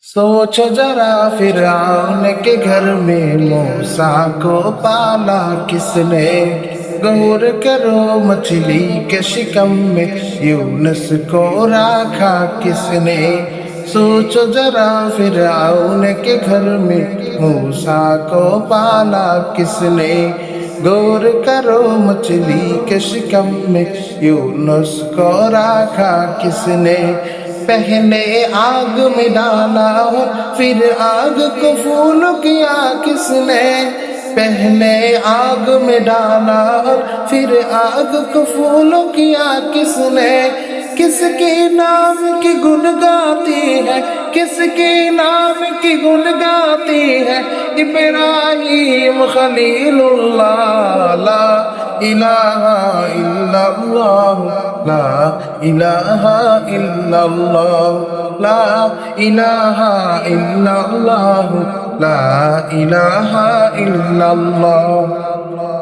सोचो जरा फिरौन के घर में मूसा को पाला किसने। गौर करो मछली के शिकम में यूनुस को रखा किसने। सोचो जरा फिरौन के घर में मूसा को पाला किसने। गौर करो मछली के शिकम में यूनुस को रखा किसने। पहले आग में डाला हो फिर आग को फूल किया किसने। पहले आग में डाला और फिर आग को फूल किया किसने। किसके नाम की गुन गाती है, किसके नाम की गुन गाती है इब्राहिम खलीलुल्लाह। ला इलाहा इल्लल्लाह, ला इलाहा इल्लल्लाह, ला इलाहा इल्लल्लाह, ला इलाहा इल्लल्लाह।